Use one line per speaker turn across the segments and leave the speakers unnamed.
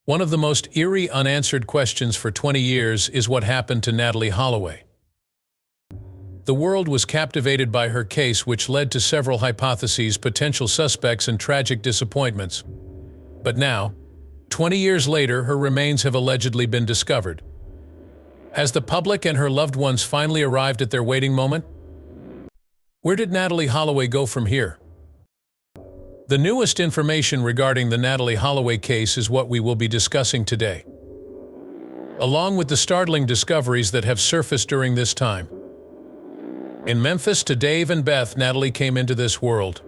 One of the most eerie unanswered questions for 20 years is what happened to Natalee Holloway. The world was captivated by her case, which led to several hypotheses, potential suspects, and tragic disappointments. But now, 20 years later, her remains have allegedly been discovered. Has the public and her loved ones finally arrived at their waiting moment? Where did Natalee Holloway go from here? The newest information regarding the Natalee Holloway case is what we will be discussing today, along with the startling discoveries that have surfaced during this time. In Memphis, to Dave and Beth, Natalee came into this world.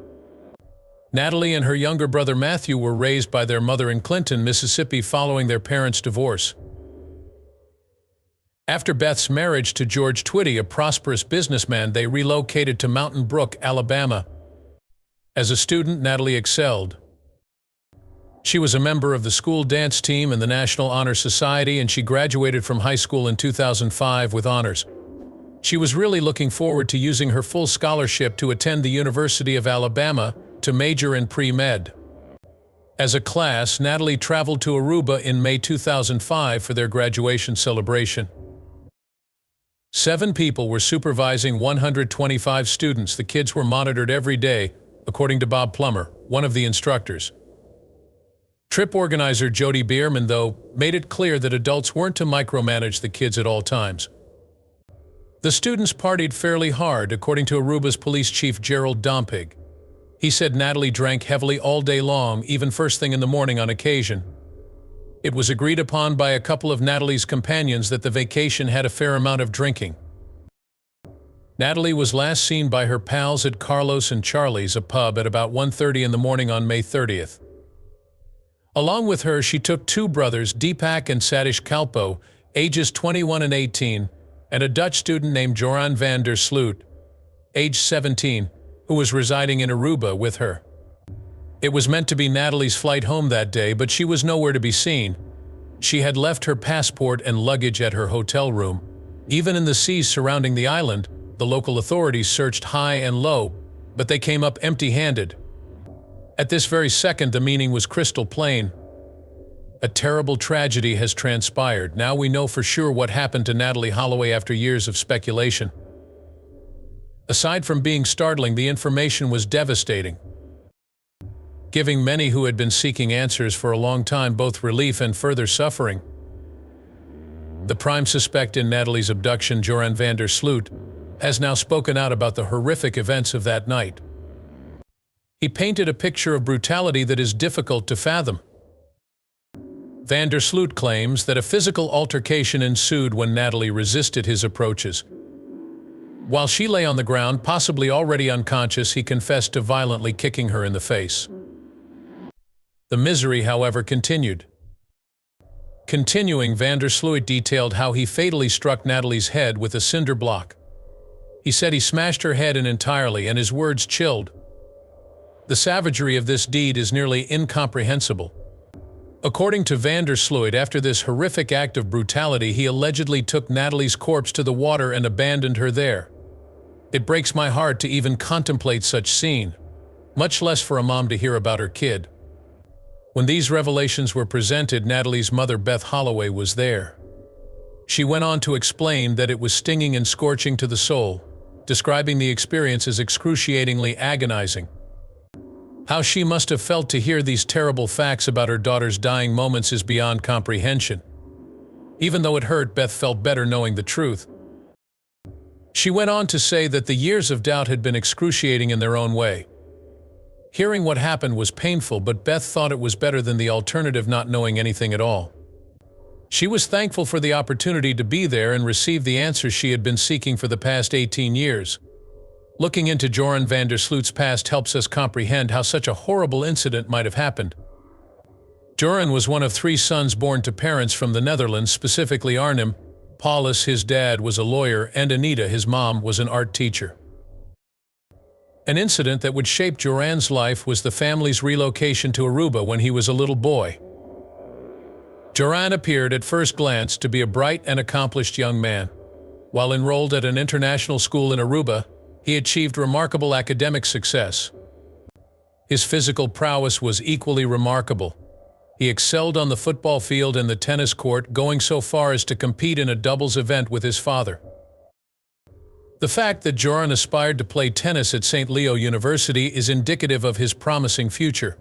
Natalee and her younger brother Matthew were raised by their mother in Clinton, Mississippi, following their parents' divorce. After Beth's marriage to George Twitty, a prosperous businessman, they relocated to Mountain Brook, Alabama. As a student, Natalee excelled. She was a member of the school dance team and the National Honor Society, and she graduated from high school in 2005 with honors. She was really looking forward to using her full scholarship to attend the University of Alabama to major in pre-med. As a class, Natalee traveled to Aruba in May 2005 for their graduation celebration. 7 people were supervising 125 students. The kids were monitored every day, according to Bob Plummer, one of the instructors. Trip organizer Jody Bierman, though, made it clear that adults weren't to micromanage the kids at all times. The students partied fairly hard, according to Aruba's police chief Gerald Dompig. He said Natalee drank heavily all day long, even first thing in the morning on occasion. It was agreed upon by a couple of Natalee's companions that the vacation had a fair amount of drinking. Natalee was last seen by her pals at Carlos and Charlie's, a pub, at about 1:30 in the morning on May 30th. Along with her, she took 2 brothers, Deepak and Satish Kalpo, ages 21 and 18, and a Dutch student named Joran van der Sloot, age 17, who was residing in Aruba with her. It was meant to be Natalee's flight home that day, but she was nowhere to be seen. She had left her passport and luggage at her hotel room. Even in the seas surrounding the island, the local authorities searched high and low, but they came up empty-handed. At this very second, the meaning was crystal plain. A terrible tragedy has transpired. Now we know for sure what happened to Natalee Holloway after years of speculation. Aside from being startling, the information was devastating, giving many who had been seeking answers for a long time both relief and further suffering. The prime suspect in Natalee's abduction, Joran van der Sloot, has now spoken out about the horrific events of that night. He painted a picture of brutality that is difficult to fathom. Van der Sloot claims that a physical altercation ensued when Natalee resisted his approaches. While she lay on the ground, possibly already unconscious, he confessed to violently kicking her in the face. The misery, however, continued. Continuing, van der Sloot detailed how he fatally struck Natalee's head with a cinder block. He said he smashed her head in entirely, and his words chilled. The savagery of this deed is nearly incomprehensible. According to van der Sloot, after this horrific act of brutality, he allegedly took Natalee's corpse to the water and abandoned her there. It breaks my heart to even contemplate such scene, much less for a mom to hear about her kid. When these revelations were presented, Natalee's mother, Beth Holloway, was there. She went on to explain that it was stinging and scorching to the soul, describing the experience as excruciatingly agonizing. How she must have felt to hear these terrible facts about her daughter's dying moments is beyond comprehension. Even though it hurt, Beth felt better knowing the truth. She went on to say that the years of doubt had been excruciating in their own way. Hearing what happened was painful, but Beth thought it was better than the alternative, not knowing anything at all. She was thankful for the opportunity to be there and receive the answers she had been seeking for the past 18 years. Looking into Joran van der Sloot's past helps us comprehend how such a horrible incident might have happened. Joran was one of 3 sons born to parents from the Netherlands, specifically Arnhem. Paulus, his dad, was a lawyer, and Anita, his mom, was an art teacher. An incident that would shape Joran's life was the family's relocation to Aruba when he was a little boy. Joran appeared at first glance to be a bright and accomplished young man. While enrolled at an international school in Aruba, he achieved remarkable academic success. His physical prowess was equally remarkable. He excelled on the football field and the tennis court, going so far as to compete in a doubles event with his father. The fact that Joran aspired to play tennis at St. Leo University is indicative of his promising future.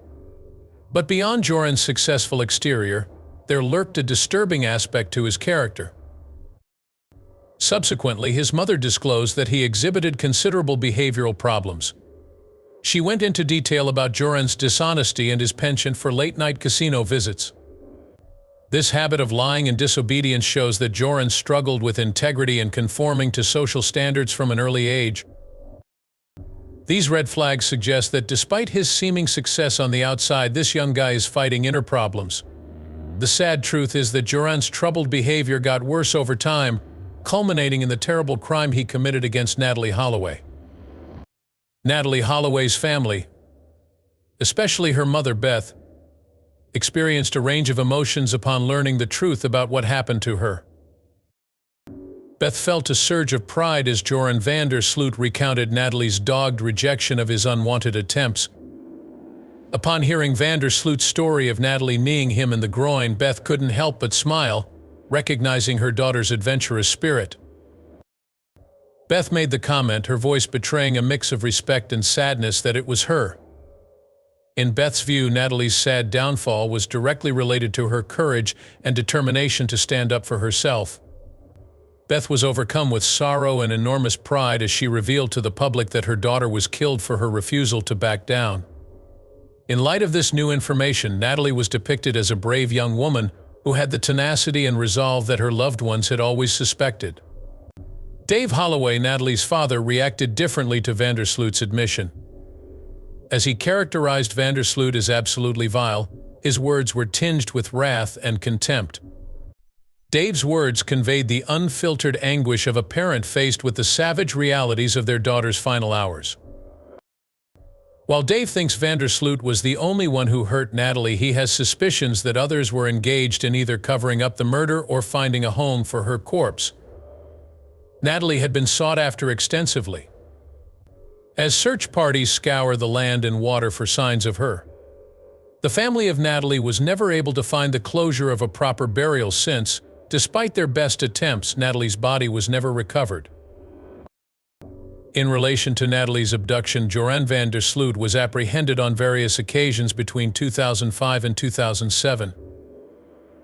But beyond Joran's successful exterior, there lurked a disturbing aspect to his character. Subsequently, his mother disclosed that he exhibited considerable behavioral problems. She went into detail about Joran's dishonesty and his penchant for late-night casino visits. This habit of lying and disobedience shows that Joran struggled with integrity and conforming to social standards from an early age. These red flags suggest that despite his seeming success on the outside, this young guy is fighting inner problems. The sad truth is that Joran's troubled behavior got worse over time, culminating in the terrible crime he committed against Natalee Holloway. Natalee Holloway's family, especially her mother Beth, experienced a range of emotions upon learning the truth about what happened to her. Beth felt a surge of pride as Joran van der Sloot recounted Natalee's dogged rejection of his unwanted attempts. Upon hearing van der Sloot's story of Natalee kneeing him in the groin, Beth couldn't help but smile, recognizing her daughter's adventurous spirit. Beth made the comment, her voice betraying a mix of respect and sadness, that it was her. In Beth's view, Natalee's sad downfall was directly related to her courage and determination to stand up for herself. Beth was overcome with sorrow and enormous pride as she revealed to the public that her daughter was killed for her refusal to back down. In light of this new information, Natalee was depicted as a brave young woman who had the tenacity and resolve that her loved ones had always suspected. Dave Holloway, Natalee's father, reacted differently to van der Sloot's admission. As he characterized van der Sloot as absolutely vile, his words were tinged with wrath and contempt. Dave's words conveyed the unfiltered anguish of a parent faced with the savage realities of their daughter's final hours. While Dave thinks van der Sloot was the only one who hurt Natalee, he has suspicions that others were engaged in either covering up the murder or finding a home for her corpse. Natalee had been sought after extensively, as search parties scour the land and water for signs of her. The family of Natalee was never able to find the closure of a proper burial since, despite their best attempts, Natalee's body was never recovered. In relation to Natalee's abduction, Joran van der Sloot was apprehended on various occasions between 2005 and 2007.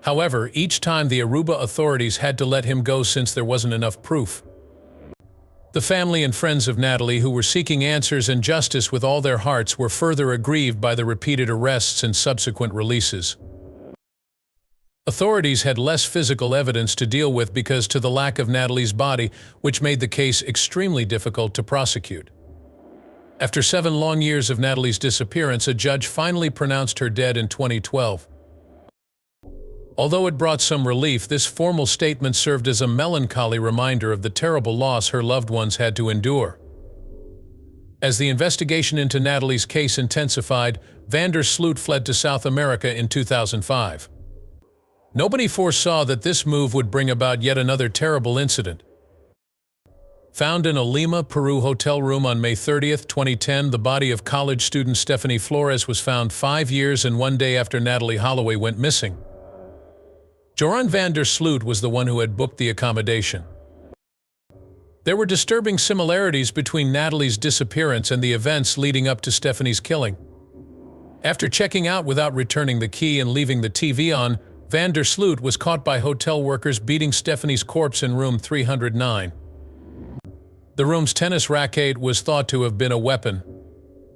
However, each time the Aruba authorities had to let him go since there wasn't enough proof. The family and friends of Natalee, who were seeking answers and justice with all their hearts, were further aggrieved by the repeated arrests and subsequent releases. Authorities had less physical evidence to deal with because of the lack of Natalee's body, which made the case extremely difficult to prosecute. After 7 long years of Natalee's disappearance, a judge finally pronounced her dead in 2012. Although it brought some relief, this formal statement served as a melancholy reminder of the terrible loss her loved ones had to endure. As the investigation into Natalee's case intensified, van der Sloot fled to South America in 2005. Nobody foresaw that this move would bring about yet another terrible incident. Found in a Lima, Peru hotel room on May 30, 2010, the body of college student Stephanie Flores was found 5 years and 1 day after Natalee Holloway went missing. Joran van der Sloot was the one who had booked the accommodation. There were disturbing similarities between Natalee's disappearance and the events leading up to Stephanie's killing. After checking out without returning the key and leaving the TV on, van der Sloot was caught by hotel workers beating Stephanie's corpse in room 309. The room's tennis racket was thought to have been a weapon.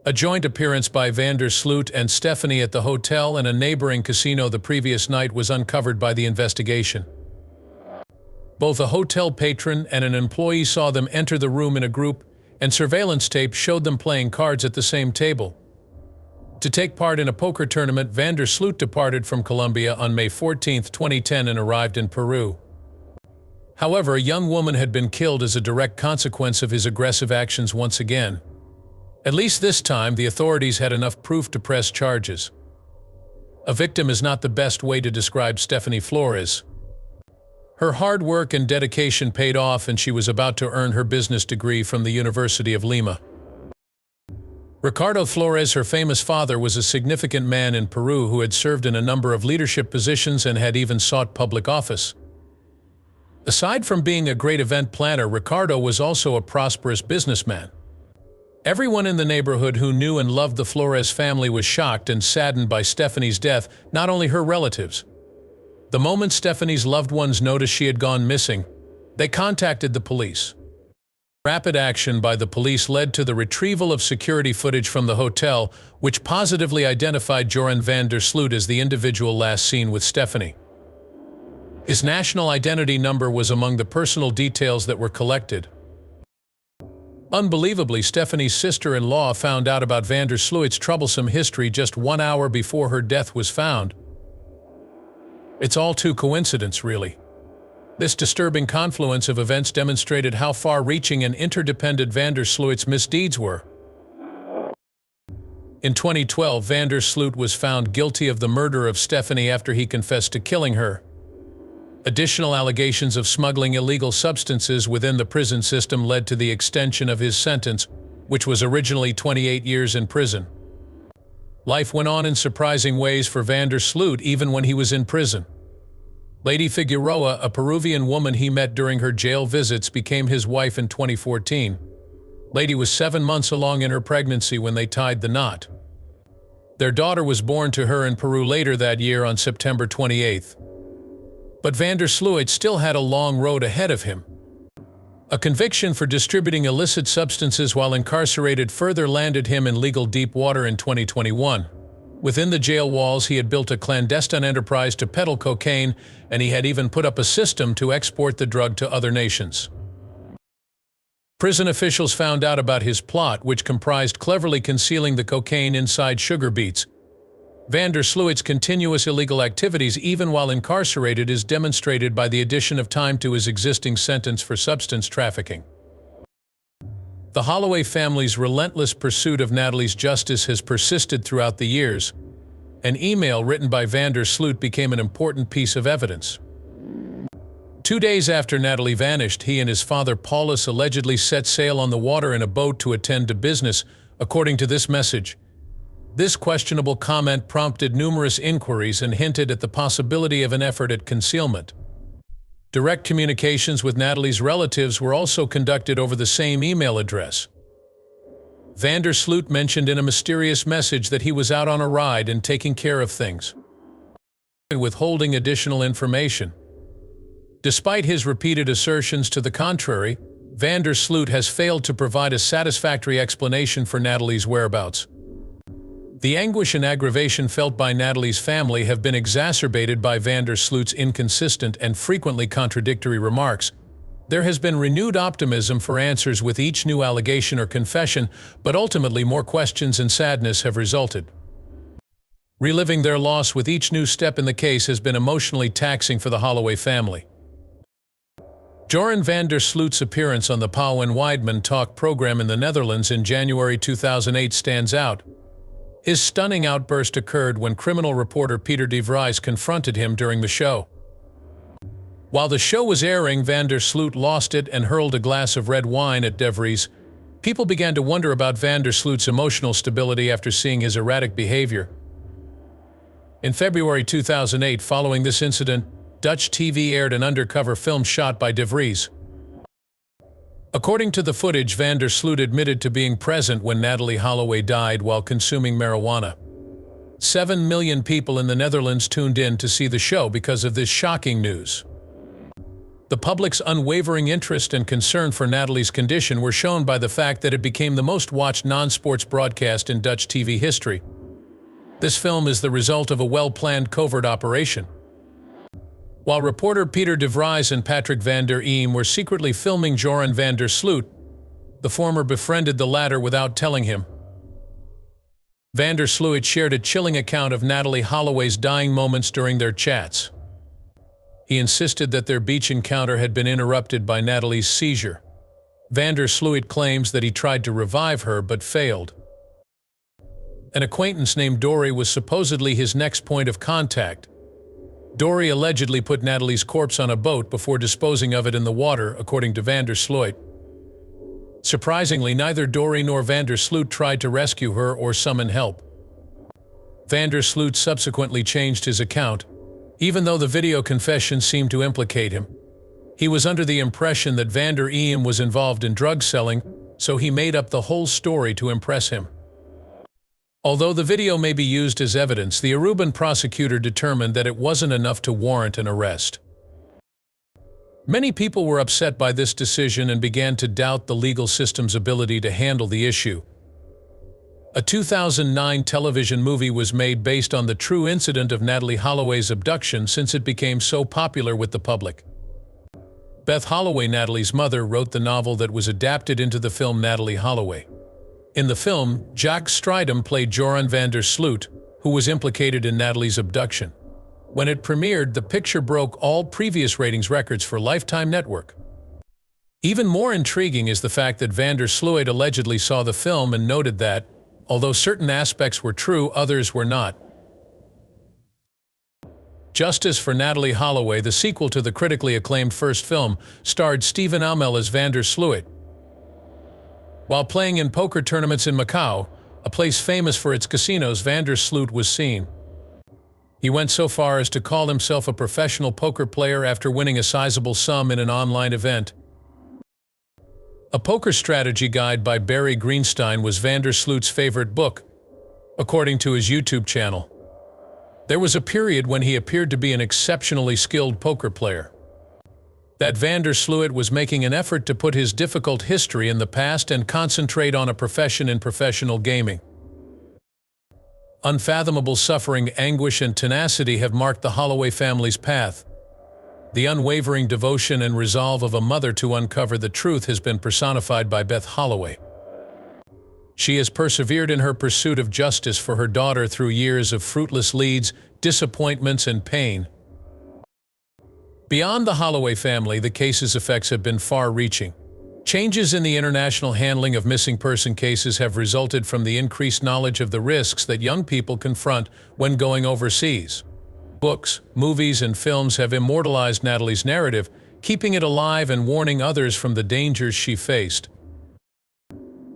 A joint appearance by van der Sloot and Stephanie at the hotel and a neighboring casino the previous night was uncovered by the investigation. Both a hotel patron and an employee saw them enter the room in a group, and surveillance tape showed them playing cards at the same table. To take part in a poker tournament, van der Sloot departed from Colombia on May 14, 2010 and arrived in Peru. However, a young woman had been killed as a direct consequence of his aggressive actions once again. At least this time, the authorities had enough proof to press charges. A victim is not the best way to describe Stephanie Flores. Her hard work and dedication paid off, and she was about to earn her business degree from the University of Lima. Ricardo Flores, her famous father, was a significant man in Peru who had served in a number of leadership positions and had even sought public office. Aside from being a great event planner, Ricardo was also a prosperous businessman. Everyone in the neighborhood who knew and loved the Flores family was shocked and saddened by Stephanie's death, not only her relatives. The moment Stephanie's loved ones noticed she had gone missing, they contacted the police. Rapid action by the police led to the retrieval of security footage from the hotel, which positively identified Joran van der Sloot as the individual last seen with Stephanie. His national identity number was among the personal details that were collected. Unbelievably, Stephanie's sister-in-law found out about van der Sloot's troublesome history just 1 hour before her death was found. It's all too coincidence, really. This disturbing confluence of events demonstrated how far-reaching and interdependent van der Sloot's misdeeds were. In 2012, van der Sloot was found guilty of the murder of Stephanie after he confessed to killing her. Additional allegations of smuggling illegal substances within the prison system led to the extension of his sentence, which was originally 28 years in prison. Life went on in surprising ways for van der Sloot even when he was in prison. Lady Figueroa, a Peruvian woman he met during her jail visits, became his wife in 2014. Lady was 7 months along in her pregnancy when they tied the knot. Their daughter was born to her in Peru later that year on September 28th. But van der Sloot still had a long road ahead of him. A conviction for distributing illicit substances while incarcerated further landed him in legal deep water in 2021. Within the jail walls, he had built a clandestine enterprise to peddle cocaine, and he had even put up a system to export the drug to other nations. Prison officials found out about his plot, which comprised cleverly concealing the cocaine inside sugar beets. Van der Sloot's continuous illegal activities, even while incarcerated, is demonstrated by the addition of time to his existing sentence for substance trafficking. The Holloway family's relentless pursuit of Natalee's justice has persisted throughout the years. An email written by van der Sloot became an important piece of evidence. 2 days after Natalee vanished, he and his father Paulus allegedly set sail on the water in a boat to attend to business, according to this message. This questionable comment prompted numerous inquiries and hinted at the possibility of an effort at concealment. Direct communications with Natalee's relatives were also conducted over the same email address. Van der Sloot mentioned in a mysterious message that he was out on a ride and taking care of things, withholding additional information. Despite his repeated assertions to the contrary, van der Sloot has failed to provide a satisfactory explanation for Natalee's whereabouts. The anguish and aggravation felt by Natalee's family have been exacerbated by van der Sloot's inconsistent and frequently contradictory remarks. There has been renewed optimism for answers with each new allegation or confession, but ultimately more questions and sadness have resulted. Reliving their loss with each new step in the case has been emotionally taxing for the Holloway family. Joran van der Sloot's appearance on the Pauw and Weidman talk program in the Netherlands in January 2008 stands out. His stunning outburst occurred when criminal reporter Peter de Vries confronted him during the show. While the show was airing, van der Sloot lost it and hurled a glass of red wine at de Vries. People began to wonder about van der Sloot's emotional stability after seeing his erratic behavior. In February 2008, following this incident, Dutch TV aired an undercover film shot by de Vries. According to the footage, van der Sloot admitted to being present when Natalee Holloway died while consuming marijuana. 7 million people in the Netherlands tuned in to see the show because of this shocking news. The public's unwavering interest and concern for Natalee's condition were shown by the fact that it became the most watched non-sports broadcast in Dutch TV history. This film is the result of a well-planned covert operation. While reporter Peter de Vries and Patrick van der Eem were secretly filming Joran van der Sloot, the former befriended the latter without telling him. Van der Sloot shared a chilling account of Natalee Holloway's dying moments during their chats. He insisted that their beach encounter had been interrupted by Natalee's seizure. Van der Sloot claims that he tried to revive her but failed. An acquaintance named Dory was supposedly his next point of contact. Dory allegedly put Natalee's corpse on a boat before disposing of it in the water, according to van der Sloot. Surprisingly, neither Dory nor Vander Sloot tried to rescue her or summon help. Vander Sloot subsequently changed his account, even though the video confession seemed to implicate him. He was under the impression that Vander was involved in drug selling, so he made up the whole story to impress him. Although the video may be used as evidence, the Aruban prosecutor determined that it wasn't enough to warrant an arrest. Many people were upset by this decision and began to doubt the legal system's ability to handle the issue. A 2009 television movie was made based on the true incident of Natalee Holloway's abduction since it became so popular with the public. Beth Holloway, Natalee's mother, wrote the novel that was adapted into the film Natalee Holloway. In the film, Jack Stridham played Joran Vander Sloot, who was implicated in Natalee's abduction. When it premiered, the picture broke all previous ratings records for Lifetime Network. Even more intriguing is the fact that Vander Sloot allegedly saw the film and noted that, although certain aspects were true, others were not. Justice for Natalee Holloway, the sequel to the critically acclaimed first film, starred Stephen Amell as Vander Sloot. While playing in poker tournaments in Macau, a place famous for its casinos, Vander Sloot was seen. He went so far as to call himself a professional poker player after winning a sizable sum in an online event. A poker strategy guide by Barry Greenstein was Vander Sloot's favorite book, according to his YouTube channel. There was a period when he appeared to be an exceptionally skilled poker player. That Vander Sloot was making an effort to put his difficult history in the past and concentrate on a profession in professional gaming. Unfathomable suffering, anguish, and tenacity have marked the Holloway family's path. The unwavering devotion and resolve of a mother to uncover the truth has been personified by Beth Holloway. She has persevered in her pursuit of justice for her daughter through years of fruitless leads, disappointments, and pain. Beyond the Holloway family, the case's effects have been far-reaching. Changes in the international handling of missing person cases have resulted from the increased knowledge of the risks that young people confront when going overseas. Books, movies, and films have immortalized Natalee's narrative, keeping it alive and warning others from the dangers she faced.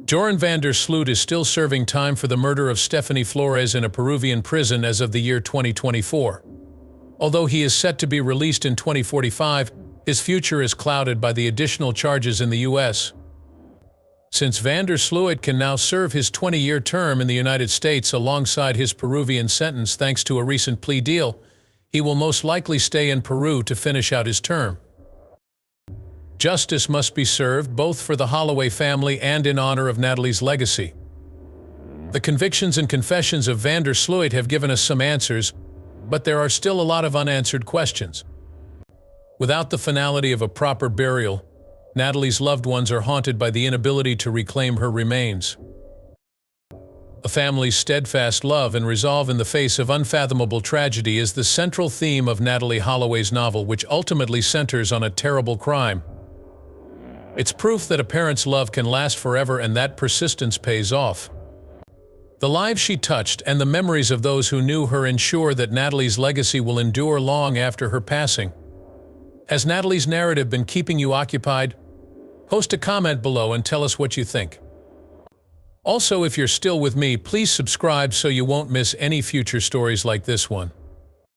Joran Vander Sloot is still serving time for the murder of Stephanie Flores in a Peruvian prison as of the year 2024. Although he is set to be released in 2045, his future is clouded by the additional charges in the U.S. Since Vander Sloot can now serve his 20-year term in the United States alongside his Peruvian sentence thanks to a recent plea deal, he will most likely stay in Peru to finish out his term. Justice must be served both for the Holloway family and in honor of Natalee's legacy. The convictions and confessions of Vander Sloot have given us some answers, but there are still a lot of unanswered questions. Without the finality of a proper burial, Natalee's loved ones are haunted by the inability to reclaim her remains. A family's steadfast love and resolve in the face of unfathomable tragedy is the central theme of Natalee Holloway's novel, which ultimately centers on a terrible crime. It's proof that a parent's love can last forever and that persistence pays off. The lives she touched and the memories of those who knew her ensure that Natalee's legacy will endure long after her passing. Has Natalee's narrative been keeping you occupied? Post a comment below and tell us what you think. Also, if you're still with me, please subscribe so you won't miss any future stories like this one.